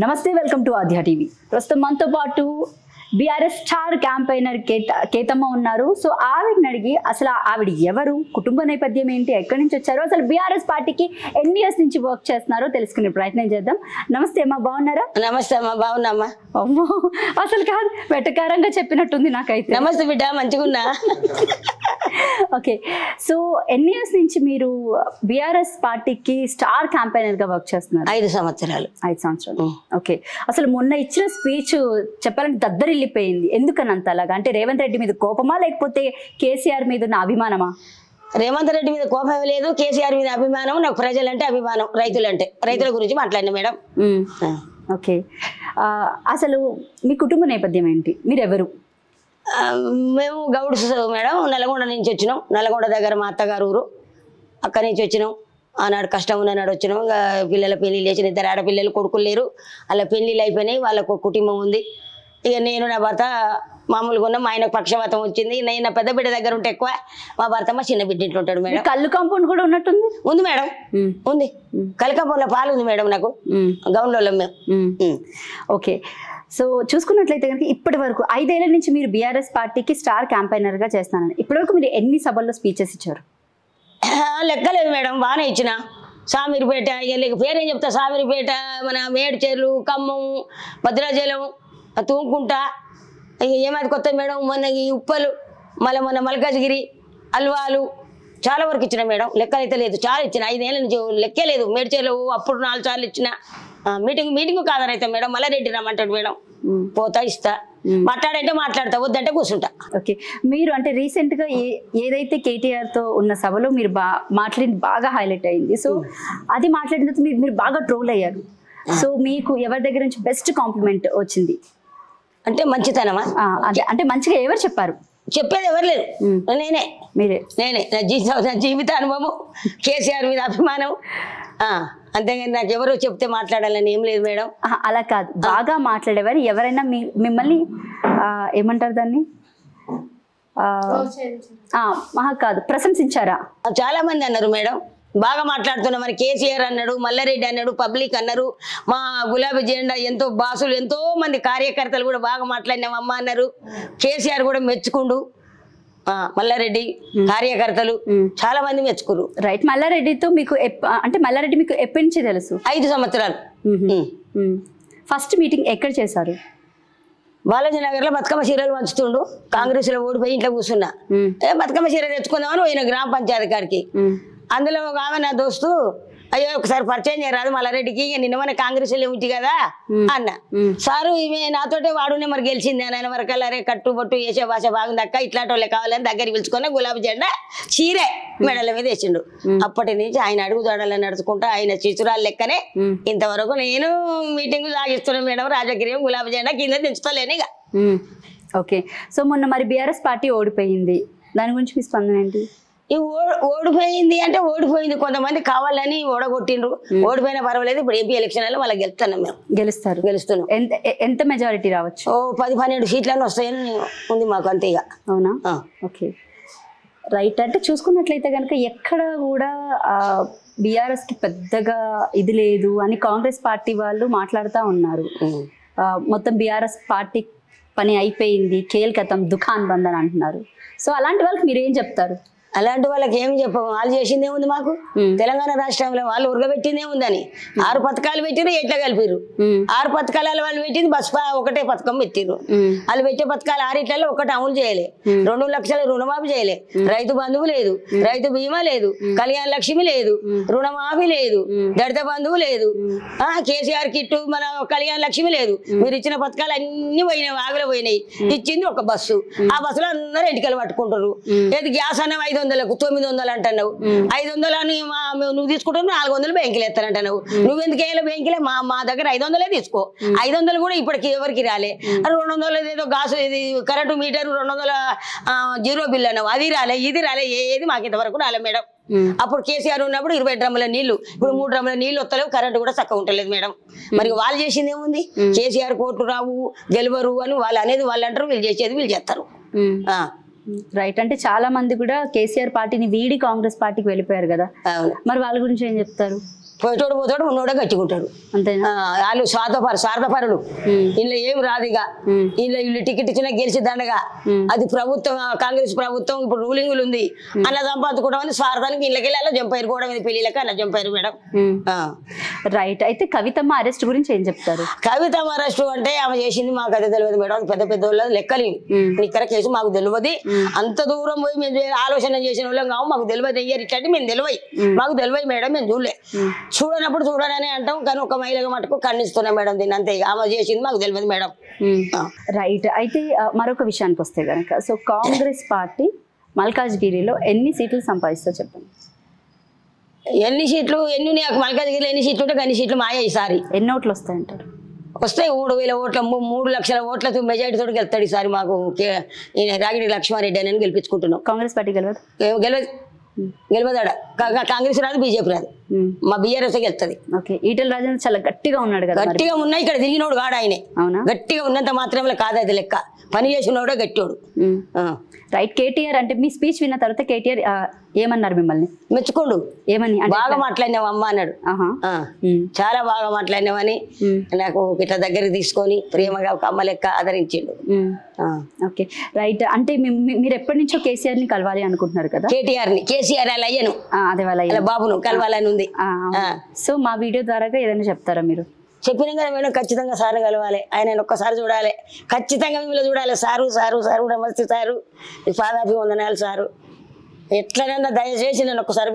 నమస్తే welcome to ఆధ్యా TV. ప్రస్తుతం మనతో పాటు బీఆర్ఎస్ స్టార్ క్యాంపెయినర్ కేతమ్మ ఉన్నారు. సో ఆవిడని అడిగి అసలు ఆవిడ ఎవరు, కుటుంబ నేపథ్యం ఏంటి, ఎక్కడి నుంచి వచ్చారు, అసలు బీఆర్ఎస్ పార్టీకి ఎన్ని ఇయర్స్ నుంచి వర్క్ చేస్తున్నారో తెలుసుకునే ప్రయత్నం చేద్దాం. నమస్తే అమ్మా, బాగున్నారా? నమస్తే అమ్మా, బాగున్నామ్మా. అమ్మో అసలు కాదు, వెటకారంగా చెప్పినట్టుంది నాకైతే. నమస్తే బిడ్డ, మంచిగున్నా. ఓకే, సో ఎన్ని ఇయర్స్ నుంచి మీరు బీఆర్ఎస్ పార్టీకి స్టార్ క్యాంపెయినర్ గా వర్క్ చేస్తున్నారు? 5 సంవత్సరాలు. 5 సంవత్సరాలు. ఓకే, అసలు మొన్న ఇచ్చిన స్పీచ్ చెప్పాలంటే దద్దరిల్లిపోయింది. ఎందుకని అంత అలాగా? అంటే రేవంత్ రెడ్డి మీద కోపమా, లేకపోతే కేసీఆర్ మీద ఉన్న అభిమానమా? రేవంత్ రెడ్డి మీద కోపం లేదు, కేసీఆర్ మీద అభిమానం. నాకు ప్రజలంటే అభిమానం, రైతుల గురించి మాట్లాడిన మేడం. ఓకే, అసలు మీ కుటుంబ నేపథ్యం ఏంటి, మీరెవరు? మేము గౌడ్స్ మేడం, నల్గొండ నుంచి వచ్చినాం. నల్గొండ దగ్గర మా అత్తగారు ఊరు, అక్కడి నుంచి వచ్చినాం. ఆనాడు కష్టం ఉన్ననాడు వచ్చినాం. పిల్లల పెళ్లి లేచిన 2 ఆడపిల్లలు, కొడుకులు లేరు. అలా పెళ్లిళ్ళు అయిపోయినాయి, వాళ్ళకు కుటుంబం ఉంది. ఇక నేను నా భర్త మామూలుగా ఉన్నాం. మా ఆయనకు పక్షవాతం వచ్చింది. నేను నా పెద్ద బిడ్డ దగ్గర ఉంటే ఎక్కువ, మా భర్త మా చిన్న బిడ్డ ఇంట్లో ఉంటాడు మేడం. కళ్ళు కాంపౌండ్ కూడా ఉన్నట్టుంది. ఉంది మేడం, ఉంది. కలకాపూర్లో పాలు ఉంది మేడం నాకు, గౌన్లో మేము. ఓకే, సో చూసుకున్నట్లయితే కనుక ఇప్పటి వరకు 5 ఏళ్ల నుంచి మీరు బీఆర్ఎస్ పార్టీకి స్టార్ క్యాంపెయినర్ గా చేస్తానని ఇప్పటి వరకు మీరు ఎన్ని సభల్లో స్పీచెస్ ఇచ్చారు? లెక్కలేదు మేడం, బాగానే ఇచ్చిన. సామీరుపేట, పేరేం చెప్తా, సామీరుపేట, మన మేడ్చేర్లు, ఖమ్మం, భద్రాచలం, తూంకుంట, ఏమైనా కొత్త మేడం, మొన్న ఈ ఉప్పలు, మొన్న మల్కాజ్గిరి, అల్వాలు, చాలా వరకు ఇచ్చిన మేడం. లెక్కలైతే లేదు, చాలా ఇచ్చిన. 5 ఏళ్ళ నుంచి లెక్కే లేదు. మేడ్చేర్లు అప్పుడు 4 సార్లు ఇచ్చిన. మీటింగ్ కాదనైతే మేడం, మల్లారెడ్డి రమ్మంటాడు మేడం, పోతా ఇస్తా, మాట్లాడంటే మాట్లాడతా, వద్దంటే కూర్చుంటా. ఓకే, మీరు అంటే రీసెంట్ గా ఏదైతే కేటీఆర్ తో ఉన్న సభలో మీరు మాట్లాడింది బాగా హైలైట్ అయింది. సో అది మాట్లాడిన తర్వాత మీరు బాగా ట్రోల్ అయ్యారు. సో మీకు ఎవరి దగ్గర నుంచి బెస్ట్ కాంప్లిమెంట్ వచ్చింది? అంటే మంచితనమా? అదే, అంటే మంచిగా ఎవరు చెప్పారు? చెప్పేది ఎవరు లేరు, నేనే. నా జీవిత అనుభవం, కేసీఆర్ మీద అభిమానం, అంతేగాని నాకు ఎవరో చెప్తే మాట్లాడాలని ఏం లేదు మేడం. అలా కాదు, బాగా మాట్లాడేవారు ఎవరైనా మిమ్మల్ని ఏమంటారు దాన్ని, కాదు ప్రశంసించారా? చాలా మంది అన్నారు మేడం, బాగా మాట్లాడుతున్నాం అని. కేసీఆర్ అన్నాడు, మల్లారెడ్డి అన్నాడు, పబ్లిక్ అన్నారు, మా గులాబీ జెండా ఎంతో బాసులు, ఎంతో మంది కార్యకర్తలు కూడా బాగా మాట్లాడినాం అమ్మ అన్నారు. కేసీఆర్ కూడా మెచ్చుకుండు, మల్లారెడ్డి కార్యకర్తలు చాలా మంది మెచ్చుకురు. రైట్, మల్లారెడ్డితో మీకు అంటే మల్లారెడ్డి మీకు ఎప్పటి నుంచి తెలుసు? 5 సంవత్సరాలు. ఫస్ట్ మీటింగ్ ఎక్కడ చేశారు? బాలాజీ నగర్ లో బతుకమ్మ చీరలు పంచుతుండు. కాంగ్రెస్ లో ఓడిపోయి ఇంట్లో కూర్చున్నా. బతుకమ్మ చీర తెచ్చుకుందామని పోయిన గ్రామ పంచాయతీ కాడికి. అందులో ఒక ఆమె నా దోస్తు, అయ్యో ఒకసారి పరిచయం చేయరాదు మల్లారెడ్డికి, నిన్న మన కాంగ్రెస్ లో ఉంది కదా అన్న. సారు ఈమె నాతోటే వాడునే మరి గెలిచింది అని ఆయన వరకు అరే కట్టుబొట్టు వేసే భాష బాగుంది అక్క, ఇట్లాంటి వాళ్ళే కావాలని దగ్గర పిలుచుకొని గులాబీ జెండా చీరే మెడల మీద వేసిండు. అప్పటి నుంచి ఆయన అడుగుదాడలని నడుచుకుంటా ఆయన చిచురాలు లెక్కనే ఇంతవరకు నేను మీటింగ్ సాగిస్తున్నాను మేడం. రాజకీయం గులాబీ జెండా కింద దించుతలేను ఇక. ఓకే, సో మొన్న మరి బీఆర్ఎస్ పార్టీ ఓడిపోయింది, దాని గురించి మీ స్పందన ఏంటి? ఈ ఓడిపోయింది అంటే ఓడిపోయింది, కొంతమంది కావాలని ఓడగొట్టిండ్రు. ఓడిపోయినా పర్వాలేదు, ఇప్పుడు ఎంపీ ఎలక్షన్లలో వాళ్ళకి గెలుస్తున్నాం మేము. గెలుస్తున్నాం. ఎంత మెజారిటీ రావచ్చు? 10-12 సీట్లను వస్తాయని ఉంది మాకు, అంతే ఇక. అవునా? Okay, right. అంటే చూసుకున్నట్లయితే కనుక ఎక్కడ కూడా బీఆర్ఎస్ కి పెద్దగా ఇది లేదు అని కాంగ్రెస్ పార్టీ వాళ్ళు మాట్లాడుతూ ఉన్నారు. మొత్తం బీఆర్ఎస్ పార్టీ పని అయిపోయింది, కేల్కతం దుకాన్ బంద్ అని అంటున్నారు. సో అలాంటి వాళ్ళకి మీరు ఏం చెప్తారు? అలాంటి వాళ్ళకి ఏమి చెప్పము, వాళ్ళు చేసిందే ఉంది మాకు. తెలంగాణ రాష్ట్రంలో వాళ్ళు ఉరగబెట్టిందే ఉందని 6 పథకాలు పెట్టిరు, ఎట్లా కలిపిరు. 6 పథకాల వాళ్ళు పెట్టింది బస్పా ఒకటే పథకం పెట్టిరు. వాళ్ళు పెట్టే పథకాలు 6 ఒకటి అమలు చేయలే. 2 లక్షల రుణమాఫీ చేయలే, రైతు బంధువు లేదు, రైతు బీమా లేదు, కళ్యాణ లక్ష్మి లేదు, రుణమాఫీ లేదు, దళిత బంధువు లేదు, కేసీఆర్ కిట్టు మన కళ్యాణ లక్ష్మి లేదు. మీరు ఇచ్చిన పథకాలు అన్ని పోయినాయి, ఆగులు పోయినాయి. ఇచ్చింది ఒక బస్సు, ఆ బస్సులో అందరూ ఎంటికలు పట్టుకుంటారు. ఏది గ్యాస్ అన్న 500కు 900 అంటున్నావు. 500 అని నువ్వు తీసుకుంటావు, 400 బ్యాంకులు ఎత్తానంటున్నావు. నువ్వెందుకు వేయాలి బ్యాంకులే? మా దగ్గర 500 తీసుకో. 500 కూడా ఇప్పటికి ఎవరికి రాలే. 200 ఏదో గాసు, ఇది కరెంటు మీటర్ 200 జీరో బిల్ అన్నావు, అది రాలే, ఇది రాలే, ఏది మాకు ఇంతవరకు రాలే మేడం. అప్పుడు కేసీఆర్ ఉన్నప్పుడు 20 డ్రమ్ముల నీళ్లు, ఇప్పుడు 3 డ్రమ్ముల నీళ్లు వస్తలేవు, కరెంటు కూడా చక్కగా ఉంటలేదు మేడం. మరి వాళ్ళు చేసింది ఏముంది? కేసీఆర్ కోర్టు రావు, గెలవరు అని వాళ్ళు అనేది వాళ్ళు అంటారు, వీళ్ళు చేసేది వీళ్ళు చేస్తారు. రైట్, అంటే చాలా మంది కూడా కేసీఆర్ పార్టీని వీడి కాంగ్రెస్ పార్టీకి వెళ్ళిపోయారు కదా, మరి వాళ్ళ గురించి ఏం చెప్తారు? పోయేటోడు పోతాడు ఉన్నోడే గట్టుకుంటాడు అంతేనా వాళ్ళు స్వార్థపరులు వీళ్ళు ఏం రాదు ఇక వీళ్ళు టికెట్ ఇచ్చినా గెలిచి దండగా అది ప్రభుత్వం కాంగ్రెస్ ప్రభుత్వం ఇప్పుడు రూలింగ్ ఉంది అలా సంపాదించుకోవడం అని స్వార్థానికి ఇళ్ళకెళ్ళి అలా జంపైరు కూడా పెళ్లిళ్ళకి అలా జంపైరు మేడం రైట్ అయితే కవితమ్మ అరెస్ట్ గురించి ఏం చెప్తారు కవితమ్మ అరెస్ట్ అంటే ఆమె చేసింది మాకు అదే తెలియదు మేడం పెద్ద పెద్ద వాళ్ళు లెక్కలేము ఇక్కడ కేసు మాకు తెలియదు అంత దూరం పోయి మేము ఆలోచన చేసిన వాళ్ళం కావు మాకు తెలియదు అయ్యారు ఇట్లాంటి మేము తెలియదు మాకు తెలియదు మేడం మేము చూడలే చూడనప్పుడు చూడనని అంటాం కానీ ఒక మహిళగా మటుకు ఖండిస్తున్నాం మేడం దీన్ని అంతే ఆమె చేసింది మాకు తెలియదు మేడం రైట్ అయితే మరొక విషయానికి వస్తే కనుక సో కాంగ్రెస్ పార్టీ మల్కాజ్గిరిలో ఎన్ని సీట్లు సంపాదిస్తో చెప్పండి ఎన్ని సీట్లు ఎన్ని మల్కాజ్గిరిలో ఎన్ని సీట్లు ఉంటే అన్ని సీట్లు మాయ ఈసారి ఎన్ని ఓట్లు వస్తాయంటారు వస్తాయి 3,000 ఓట్ల 3 లక్షల ఓట్లతో మెజారిటీ తోటి గెలుతాడు ఈసారి మాకు రాగిడి లక్ష్మారెడ్డి అని గెలిపించుకుంటున్నాం కాంగ్రెస్ పార్టీ గెలవదు గెలవదాడ కాంగ్రెస్ రాదు బీజేపీ రాదు మా బీఆర్ఎస్ గెలుస్తుంది ఓకే ఈటెల రాజేంద్ర చాలా గట్టిగా ఉన్నాడు కదా గట్టిగా ఉన్నాయి ఇక్కడ తిరిగినోడు కాడు ఆయనే అవునా గట్టిగా ఉన్నంత మాత్రమే కాదు అది లెక్క పని చేసినోడే గట్టివాడు రైట్ కేటీఆర్ అంటే మీ స్పీచ్ విన్న తర్వాత కేటీఆర్ ఏమన్నారు మిమ్మల్ని మెచ్చుకోండు ఏమని బాగా మాట్లాడినావు అమ్మ అన్నాడు చాలా బాగా మాట్లాడినావని నాకు ఇట్లా దగ్గరికి తీసుకొని ప్రేమగా ఒక అమ్మ లెక్క ఆదరించిండు ఓకే రైట్ అంటే మీరు ఎప్పటి నుంచో కేసీఆర్ ని కలవాలి అనుకుంటున్నారు కదా కేసీఆర్ అలా అయ్యను అదే వాళ్ళ బాబును కలవాలని ఉంది సో మా వీడియో ద్వారా ఏదైనా చెప్తారా మీరు చెప్పినాం కదా మేడం ఖచ్చితంగా సార్ కలవాలి ఆయన ఒక్కసారి చూడాలి ఖచ్చితంగా మిమ్మల్ని చూడాలి సారు నమస్తే సారు పాదాభి వందనాలు సారు ఎట్లనన్నా దయచేసి నన్ను ఒక్కసారి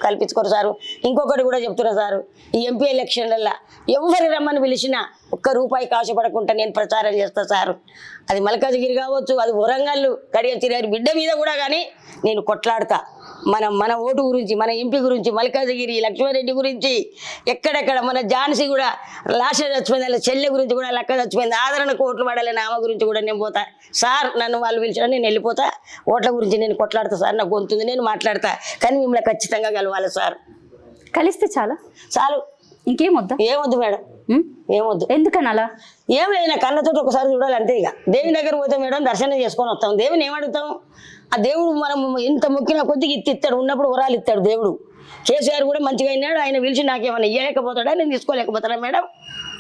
కల్పించుకోరు సారు ఇంకొకటి కూడా చెప్తున్నా సారు ఈ ఎంపీ ఎలక్షన్లలో ఎవరి రమ్మని పిలిచినా ₹1 కాశపడకుండా నేను ప్రచారం చేస్తా సారు అది మల్కాజ్గిరి కావచ్చు అది వరంగల్ కడియం తిరిగారు బిడ్డ మీద కూడా కానీ నేను కొట్లాడతా మన ఓటు గురించి మన ఎంపీ గురించి మల్కాజ్గిరి లక్ష్మారెడ్డి గురించి ఎక్కడెక్కడ మన ఝాన్సీ కూడా లాస్ట్ చచ్చిపోయింది వాళ్ళ చెల్లె గురించి కూడా లెక్క చచ్చిపోయింది ఆదరణకు ఓట్లు పడాలని ఆమె గురించి కూడా నేను పోతా సార్ నన్ను వాళ్ళు పిలిచిన నేను వెళ్ళిపోతా ఓట్ల గురించి నేను కొట్లాడతా సార్ నాకు గొంతుంది నేను మాట్లాడతా కానీ మిమ్మల్ని ఖచ్చితంగా కలవాలి సార్ కలిస్తే చాలు ఇంకేమొద్దా ఏమొద్దు మేడం ఏమొద్దు ఎందుకని అలా ఏం లేదు నా కళ్ళతో ఒకసారి చూడాలి అంతే ఇక దేవుని దగ్గర పోతే మేడం దర్శనం చేసుకొని వస్తాం దేవుని ఏమడుగుతాం ఆ దేవుడు మనం ఎంత మొక్కిన కొద్దిగా ఇస్తాడు ఉన్నప్పుడు వరాలు ఇస్తాడు దేవుడు కేసీఆర్ కూడా మంచిగా అయినాడు ఆయన పిలిచి నాకేమైనా ఇవ్వలేకపోతాడా నేను తీసుకోలేకపోతాడా మేడం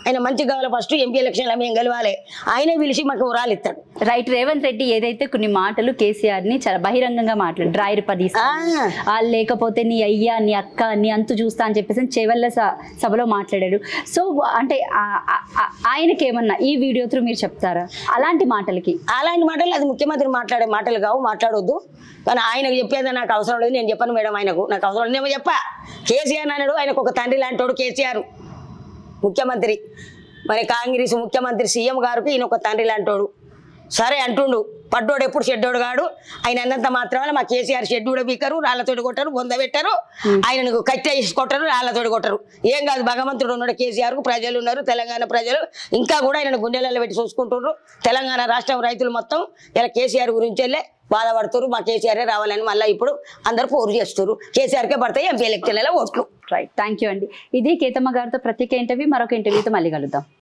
ఆయన మంచిగా కావాలి ఫస్ట్ ఎంపీ ఎలక్షన్లో మేము గెలవాలి ఆయనే పిలిచి మాకు వరాలు ఇస్తాడు రైట్ రేవంత్ రెడ్డి ఏదైతే కొన్ని మాటలు కేసీఆర్ ని చాలా బహిరంగంగా మాట్లాడు డ్రాయర్ పది లేకపోతే నీ అయ్యా నీ అక్క నీ అంతు చూస్తా అని చెప్పేసి చెవెళ్ళ సభలో మాట్లాడాడు సో అంటే ఆయనకి ఏమన్నా ఈ వీడియో త్రూ మీరు చెప్తారా అలాంటి మాటలు అది ముఖ్యమంత్రి మాట్లాడే మాటలు కావు మాట్లాడొద్దు కానీ ఆయనకు చెప్పేది నాకు అవసరం లేదు నేను చెప్పను మేడం ఆయనకు నాకు అవసరం లేదు నేను చెప్పా కేసీఆర్ అన్నాడు ఆయనకు ఒక తండ్రి లాంటోడు కేసీఆర్ ముఖ్యమంత్రి మరి కాంగ్రెస్ ముఖ్యమంత్రి సీఎం గారికి ఈయన ఒక తండ్రి లాంటోడు సరే అంటుండు పడ్డోడు ఎప్పుడు షెడ్డోడు కాడు ఆయన అన్నంత మాత్రమే మా కేసీఆర్ షెడ్ కూడా బీకరు రాళ్లతోటి కొట్టరు బొంద పెట్టరు ఆయనకు కట్టె కొట్టరు రాళ్లతోటి కొట్టరు ఏం కాదు భగవంతుడు ఉన్నాడు కేసీఆర్కు ప్రజలు ఉన్నారు తెలంగాణ ప్రజలు ఇంకా కూడా ఆయన గుండెలలో పెట్టి చూసుకుంటున్నారు తెలంగాణ రాష్ట్రం రైతులు మొత్తం ఇలా కేసీఆర్ గురించి వెళ్ళే బాధపడుతున్నారు మా కేసీఆరే రావాలని మళ్ళీ ఇప్పుడు అందరు పోరు చేస్తున్నారు కేసీఆర్కే పడతాయి ఎంపీ ఎలక్షన్లలో ఓట్లు రైట్ థ్యాంక్ యూ అండి ఇది కేతమ్మ గారితో ప్రత్యేక ఇంటర్వ్యూ మరొక ఇంటర్వ్యూతో మళ్ళీ కలుద్దాం